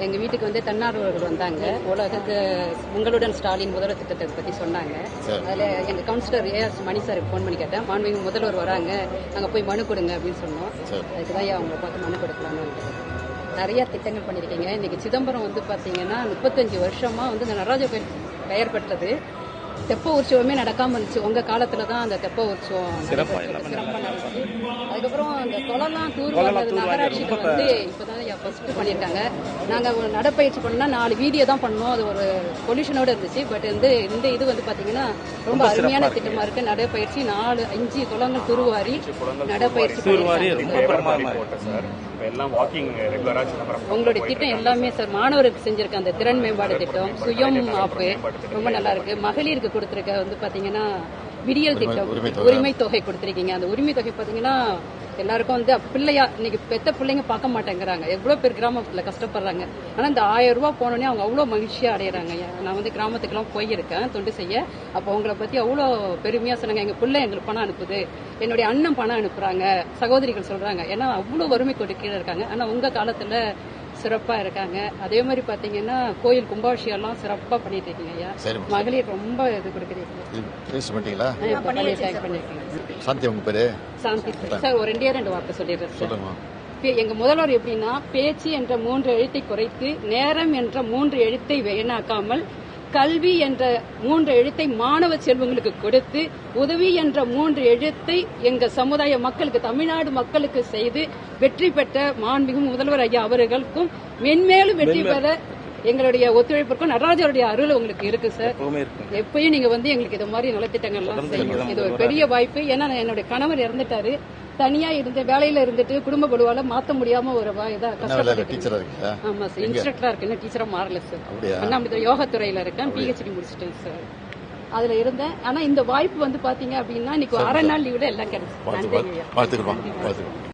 எங்க வீட்டுக்கு வந்து தன்னார்வலர்கள் வந்தாங்க. உங்களுடன் ஸ்டாலின் முதல்வர் திட்டத்தை பத்தி சொன்னாங்க. அதுல எங்க கவுன்சிலர் ஏஎஸ் மணி சார் போன் பண்ணி கேட்டேன். மாண்புமிகு முதல்வர் வராங்க, நாங்க போய் மனு கொடுங்க அப்படின்னு சொன்னோம். அதுக்குதான் அவங்களை பார்த்து மனு கொடுக்கலாம்னு. நிறைய திட்டங்கள் பண்ணிருக்கீங்க. இன்னைக்கு சிதம்பரம் வந்து பாத்தீங்கன்னா 35 வருஷமா வந்து இந்த நடராஜ கோயில் பெயர் பெற்றது. தெப்ப உற்சவமே நடக்காம இருந்துச்சு. உங்க காலத்துலதான் அந்த தெப்ப உற்சவம் சிறப்பா நடந்துச்சு. அதுக்கப்புறம் அந்த குளம்லாம் தூர்வாங்க நகராட்சிக்கு வந்து இப்பதான் ஃபர்ஸ்ட் பண்ணிருக்காங்க. நாங்க நடப்பயிற்சி பண்ணா 4 வீடியோ தான் பண்ணோம். அது ஒரு பொல்யூஷனோட இருந்துச்சு. பட் வந்து இந்த இது வந்து பாத்தீங்கன்னா ரொம்ப அருமையான திட்டமா இருக்கு. நடைப்பயிற்சி 4-5 குளங்கள் துருவாரி நடைப்பயிற்சி உங்களுடைய திட்டம் எல்லாமே சார் மாணவருக்கு செஞ்சிருக்க அந்த திறன் மேம்பாடு திட்டம், சுயம் ஆப்பு ரொம்ப நல்லா இருக்கு. மகளிருக்கு கொடுத்திருக்க வந்து பாத்தீங்கன்னா விடியல் திட்டம், உரிமை தொகை கொடுத்திருக்கீங்க. அந்த உரிமை தொகை பாத்தீங்கன்னா எல்லாருக்கும் வந்து பிள்ளையா இன்னைக்கு பெத்த பிள்ளைங்க பார்க்க மாட்டேங்கிறாங்க. எவ்வளவு பேர் கிராமத்துல கஷ்டப்படுறாங்க. ஆனா இந்த 1000 ரூபாய் போனோடனே அவங்க அவ்வளவு மகிழ்ச்சியா அடையறாங்க. நான் வந்து கிராமத்துக்கெல்லாம் போயிருக்கேன் தொண்டு செய்ய. அப்போ அவங்களை பத்தி அவ்வளவு பெருமையா சொன்னாங்க. எங்க பிள்ளை எங்களுக்கு பணம் அனுப்புது, என்னுடைய அண்ணன் பணம் அனுப்புறாங்க, சகோதரிகள் சொல்றாங்க. ஏன்னா அவ்வளவு வறுமை கோட்டு கீழே இருக்காங்க. ஆனா உங்க காலத்துல சிறப்பா இருக்காங்க. அதே மாதிரி பாத்தீங்கன்னா கோயில் கும்பாபிஷேகம் சிறப்பா பண்ணிட்டு இருக்கீங்க ஐயா. மகளிர் ரொம்ப இது கொடுக்குறீங்க. சாந்தி உங்க பேரு? சாந்தி சார். ஒரு 2 வார்த்தை சொல்லிடுறேன். எங்க முதல்வர் எப்படின்னா, பேச்சு என்ற 3 எழுத்தை குறைத்து நேரம் என்ற 3 எழுத்தை வீணாக்காமல் கல்வி என்ற 3 எழுத்தை மாணவ செல்வங்களுக்கு கொடுத்து உதவி என்ற 3 எழுத்தை எங்க சமுதாய மக்களுக்கு, தமிழ்நாடு மக்களுக்கு செய்து வெற்றி பெற்ற மாண்புமிகு முதல்வர் ஐயா அவர்களுக்கும் மென்மேலும் வெற்றி பெற எங்களுடைய ஒத்துழைப்பிற்கும் நடராஜருடைய அருள் உங்களுக்கு இருக்கு சார். எப்பயும் நீங்க வந்து எங்களுக்கு இது மாதிரி நலத்திட்டங்கள்லாம் செய்யணும். இது ஒரு பெரிய வாய்ப்பு. ஏன்னா என்னுடைய கணவர் இறந்துட்டாரு. தனியா இருந்த வேலையில இருந்துட்டு குடும்ப பலுவால மாத்த முடியாம ஒரு ஆமா சார் இன்ஸ்ட்ரக்டரா இருக்கு. டீச்சரா மாறல சார். அண்ணாமலை யோகத்துறையில இருக்கேன். PhD முடிச்சிட்டேன் சார். அதுல இருந்தேன். ஆனா இந்த வாய்ப்பு வந்து பாத்தீங்க அப்படின்னா இன்னைக்கு 1/2 நாள் லீவ்ல எல்லாம் கிடைச்சு.